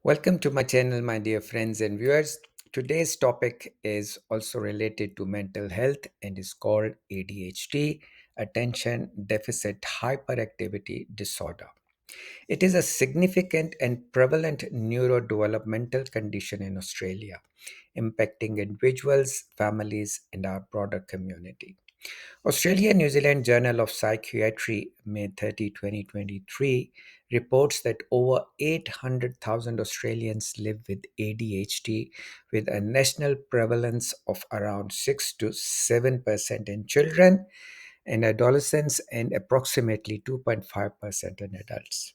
Welcome to my channel, my dear friends and viewers. Today's topic is also related to mental health and is called ADHD, Attention Deficit Hyperactivity Disorder. It is a significant and prevalent neurodevelopmental condition in Australia, impacting individuals, families, and our broader community. Australia New Zealand Journal of Psychiatry, May 30, 2023, reports that over 800,000 Australians live with ADHD, with a national prevalence of around 6 to 7% in children and adolescents and approximately 2.5% in adults.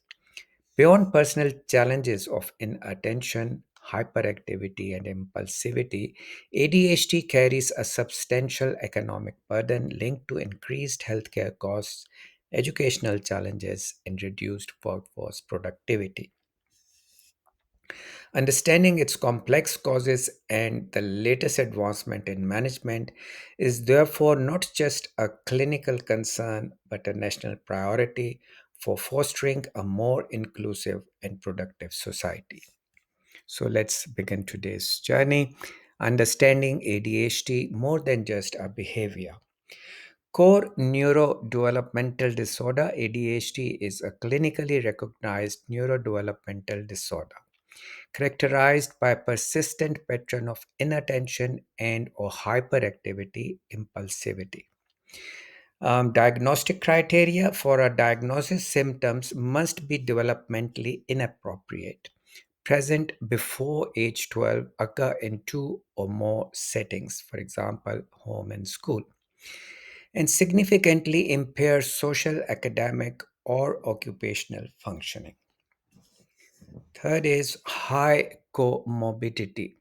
Beyond personal challenges of inattention, hyperactivity, and impulsivity, ADHD carries a substantial economic burden linked to increased healthcare costs, educational challenges, and reduced workforce productivity. Understanding its complex causes and the latest advancement in management is therefore not just a clinical concern but a national priority for fostering a more inclusive and productive society. So let's begin today's journey. Understanding ADHD more than just a behavior. Core neurodevelopmental disorder ADHD is a clinically recognized neurodevelopmental disorder characterized by a persistent pattern of inattention and or hyperactivity impulsivity. Diagnostic criteria for a diagnosis symptoms must be developmentally inappropriate, present before age 12, occur in two or more settings, for example, home and school, and significantly impair social, academic, or occupational functioning. Third is high comorbidity.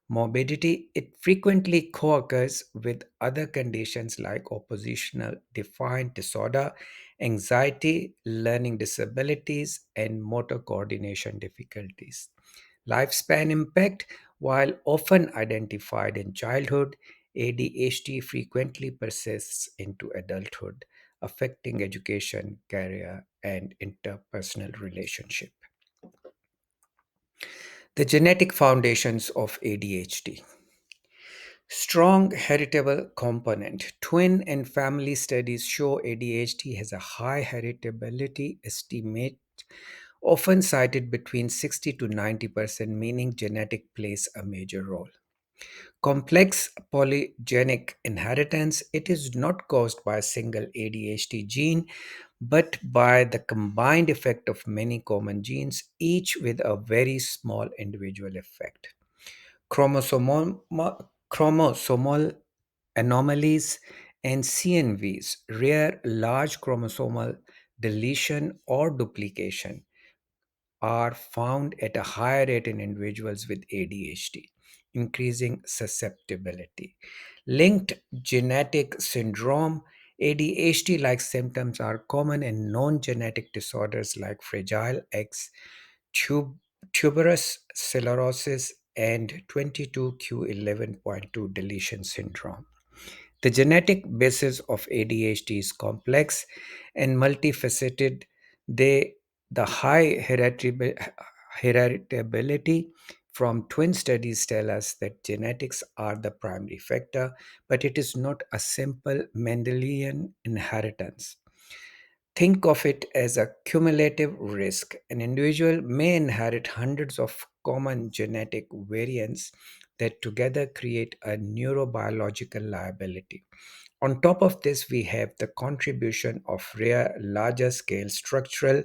Morbidity, it frequently co-occurs with other conditions like oppositional defiant disorder, anxiety, learning disabilities, and motor coordination difficulties. Lifespan impact, while often identified in childhood, ADHD frequently persists into adulthood, affecting education, career, and interpersonal relationship. The genetic foundations of ADHD. Strong heritable component. Twin and family studies show ADHD has a high heritability estimate, often cited between 60 to 90%, meaning genetic plays a major role. Complex polygenic inheritance, it is not caused by a single ADHD gene, but by the combined effect of many common genes, each with a very small individual effect. Chromosomal anomalies and CNVs, rare large chromosomal deletion or duplication, are found at a higher rate in individuals with ADHD, increasing susceptibility. Linked genetic syndrome, ADHD like symptoms are common in non genetic disorders like Fragile X, tub- tuberous sclerosis, and 22q11.2 deletion syndrome. The genetic basis of ADHD is complex and multifaceted. They, the high heritability from twin studies tell us that genetics are the primary factor, but it is not a simple Mendelian inheritance. Think of it as a cumulative risk. An individual may inherit hundreds of common genetic variants that together create a neurobiological liability. On top of this, we have the contribution of rare, larger scale structural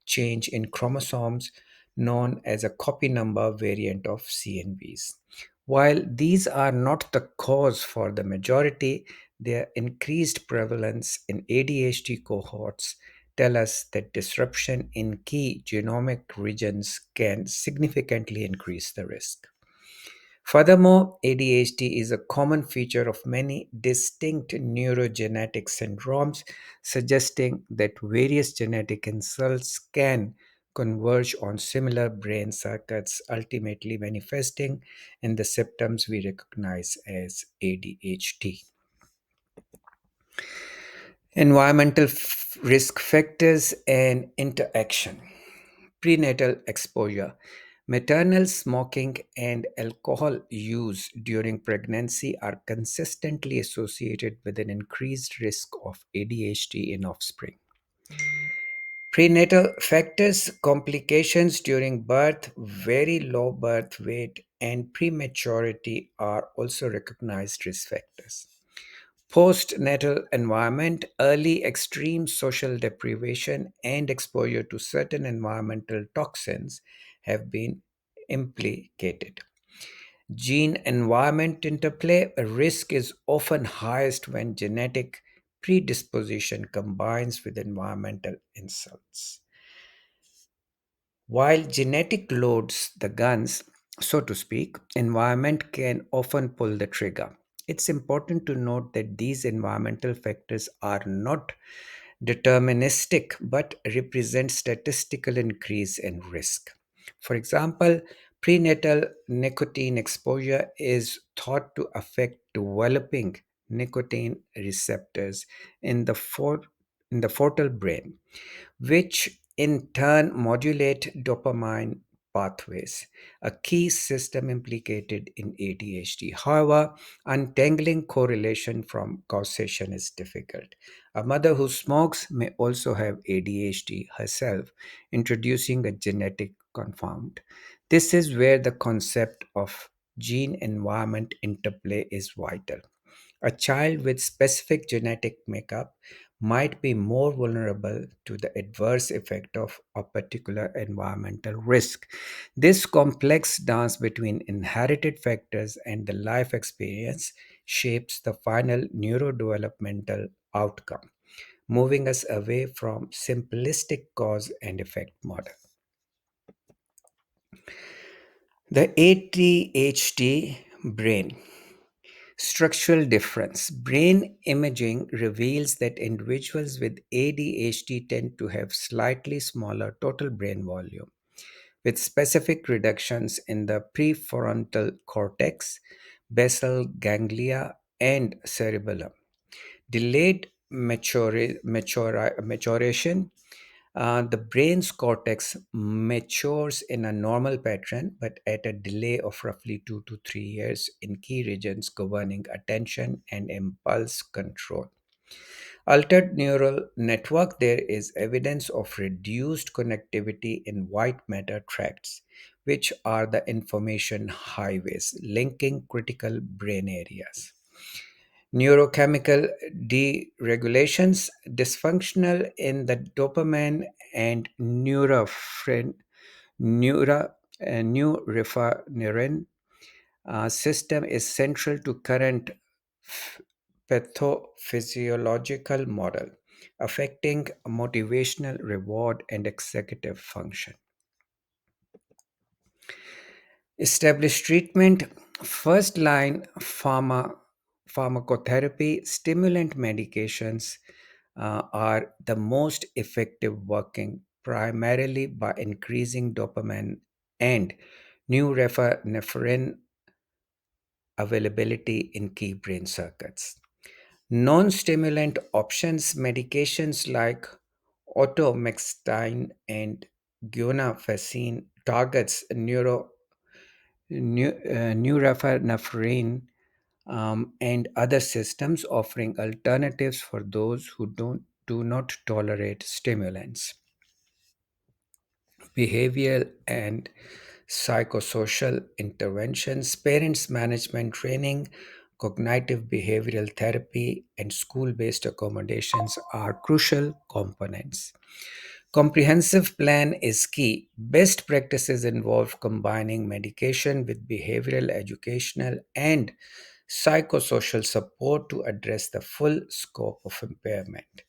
change in chromosomes known as a copy number variant of CNVs. While these are not the cause for the majority, their increased prevalence in ADHD cohorts tell us that disruption in key genomic regions can significantly increase the risk. Furthermore, ADHD is a common feature of many distinct neurogenetic syndromes, suggesting that various genetic insults can converge on similar brain circuits, ultimately manifesting in the symptoms we recognize as ADHD. Environmental risk factors and interaction. Prenatal exposure. Maternal smoking and alcohol use during pregnancy are consistently associated with an increased risk of ADHD in offspring. Prenatal factors, complications during birth, very low birth weight, and prematurity are also recognized risk factors. Postnatal environment, early extreme social deprivation, and exposure to certain environmental toxins have been implicated. Gene environment interplay, a risk is often highest when genetic predisposition combines with environmental insults. While genetic loads the guns, so to speak, environment can often pull the trigger. It's important to note that these environmental factors are not deterministic but represent statistical increase in risk. For example, prenatal nicotine exposure is thought to affect developing nicotine receptors in in the foetal brain, which in turn modulate dopamine pathways, a key system implicated in ADHD. However, untangling correlation from causation is difficult. A mother who smokes may also have ADHD herself, introducing a genetic confound. This is where the concept of gene environment interplay is vital. A child with specific genetic makeup might be more vulnerable to the adverse effect of a particular environmental risk. This complex dance between inherited factors and the life experience shapes the final neurodevelopmental outcome, moving us away from simplistic cause and effect model. The ADHD brain. Structural difference. Brain imaging reveals that individuals with ADHD tend to have slightly smaller total brain volume, with specific reductions in the prefrontal cortex, basal ganglia, and cerebellum. Delayed maturation, the brain's cortex matures in a normal pattern, but at a delay of roughly 2 to 3 years in key regions governing attention and impulse control. Altered neural network, there is evidence of reduced connectivity in white matter tracts, which are the information highways linking critical brain areas. Neurochemical deregulations, dysfunctional in the dopamine and neura, norepinephrine system is central to current pathophysiological model, affecting motivational reward and executive function. Established treatment, first line pharmacotherapy, stimulant medications are the most effective, working primarily by increasing dopamine and norepinephrine availability in key brain circuits. Non stimulant options, medications like automextine and guanfacine targets norepinephrine and other systems, offering alternatives for those who do not tolerate stimulants. Behavioral and psychosocial interventions, parents' management training, cognitive behavioral therapy, and school based accommodations are crucial components. Comprehensive plan is key. Best practices involve combining medication with behavioral, educational, and psychosocial support to address the full scope of impairment.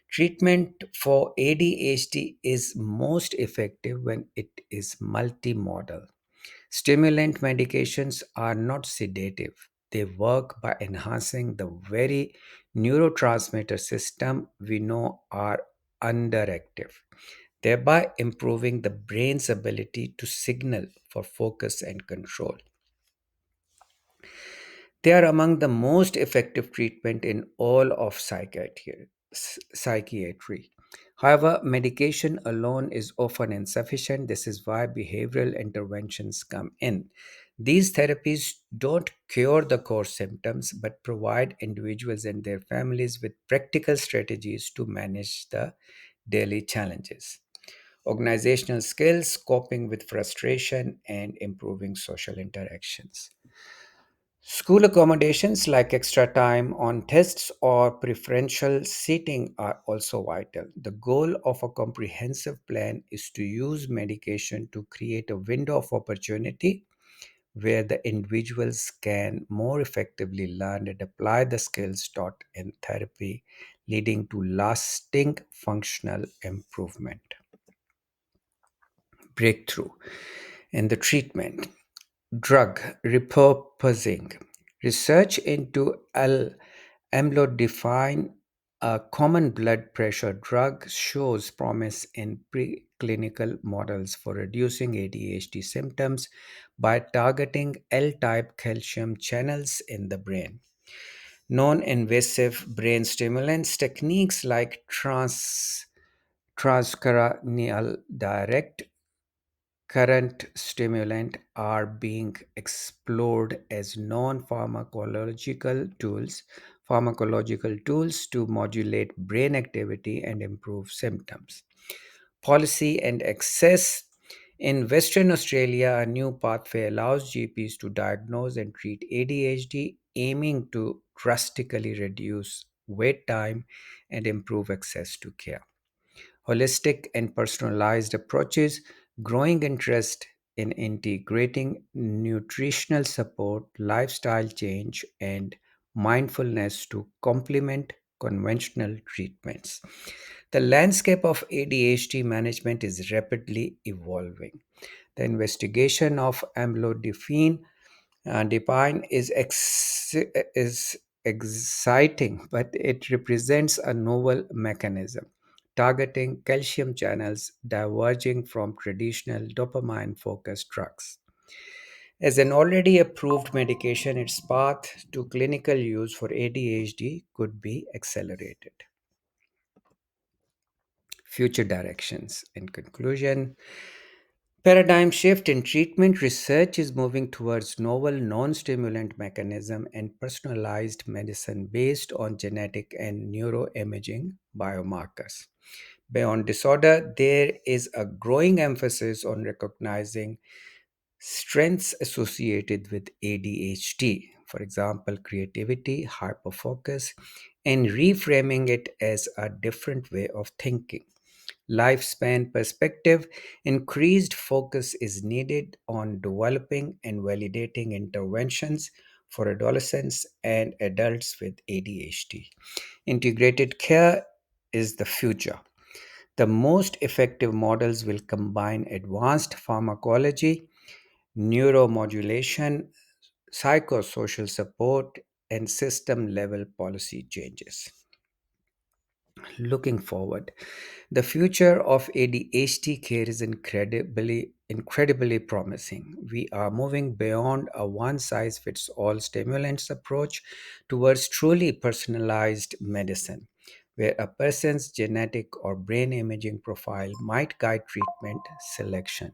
Treatment for ADHD is most effective when it is multimodal. Stimulant medications are not sedative. They work by enhancing the very neurotransmitter system we know are underactive, thereby improving the brain's ability to signal for focus and control. They are among the most effective treatment in all of psychiatry. However, medication alone is often insufficient. This is why behavioral interventions come in. These therapies don't cure the core symptoms but provide individuals and their families with practical strategies to manage the daily challenges. Organizational skills, coping with frustration, and improving social interactions. School accommodations like extra time on tests or preferential seating are also vital. The goal of a comprehensive plan is to use medication to create a window of opportunity where the individuals can more effectively learn and apply the skills taught in therapy, leading to lasting functional improvement. Breakthrough in the treatment. Drug repurposing. Research into amlodipine, a common blood pressure drug, shows promise in preclinical models for reducing ADHD symptoms by targeting L type calcium channels in the brain. Non invasive brain stimulants techniques like transcranial direct current stimulant are being explored as non-pharmacological tools to modulate brain activity and improve symptoms. Policy and access. In Western Australia, a new pathway allows GPs to diagnose and treat ADHD, aiming to drastically reduce wait time and improve access to care. Holistic and personalized approaches, growing interest in integrating nutritional support, lifestyle change, and mindfulness to complement conventional treatments. The landscape of ADHD management is rapidly evolving. The investigation of amlodipine Depine is exciting, but it represents a novel mechanism targeting calcium channels diverging from traditional dopamine focused drugs. As an already approved medication, its path to clinical use for ADHD could be accelerated. Future directions. In conclusion, paradigm shift in treatment research is moving towards novel non-stimulant mechanism and personalized medicine based on genetic and neuroimaging biomarkers. Beyond disorder, there is a growing emphasis on recognizing strengths associated with ADHD, for example, creativity, hyperfocus, and reframing it as a different way of thinking. Lifespan perspective, increased focus is needed on developing and validating interventions for adolescents and adults with ADHD. Integrated care is the future. The most effective models will combine advanced pharmacology, neuromodulation, psychosocial support, and system level policy changes. Looking forward, the future of ADHD care is incredibly promising. We are moving beyond a one size fits all stimulants approach towards truly personalized medicine, where a person's genetic or brain imaging profile might guide treatment selection.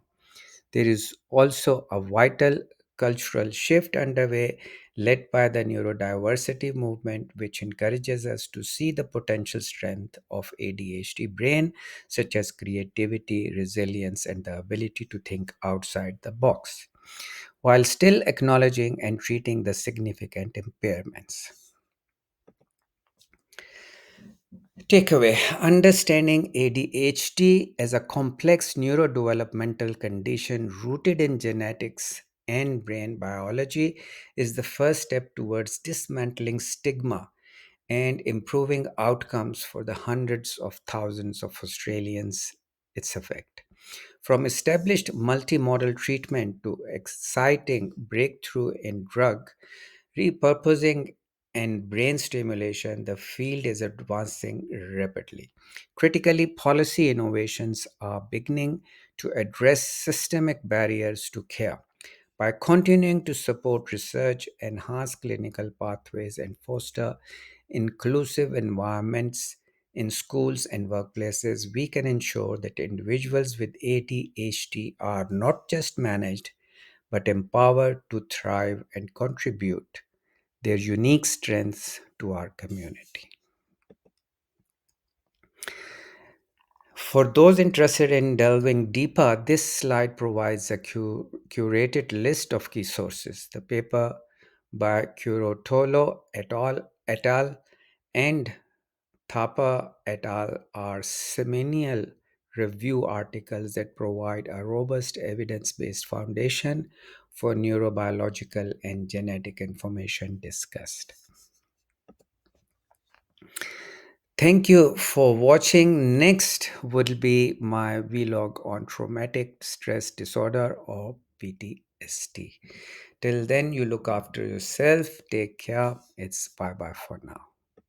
There is also a vital cultural shift underway led by the neurodiversity movement, which encourages us to see the potential strength of ADHD brain, such as creativity, resilience, and the ability to think outside the box, while still acknowledging and treating the significant impairments. Takeaway. Understanding ADHD as a complex neurodevelopmental condition rooted in genetics and brain biology is the first step towards dismantling stigma and improving outcomes for the hundreds of thousands of Australians its affect. From established multimodal treatment to exciting breakthrough in drug repurposing and brain stimulation, the field is advancing rapidly. Critically, policy innovations are beginning to address systemic barriers to care. By continuing to support research, enhance clinical pathways, and foster inclusive environments, in schools and workplaces, we can ensure that individuals with ADHD are not just managed but empowered to thrive and contribute their unique strengths to our community. For those interested in delving deeper, this slide provides a curated list of key sources. The paper by Curotolo et al. And Thapa et al. Are seminal review articles that provide a robust evidence based foundation for neurobiological and genetic information discussed. Thank you for watching. Next will be my vlog on traumatic stress disorder or PTSD. Till then, you look after yourself. Take care. It's bye bye for now.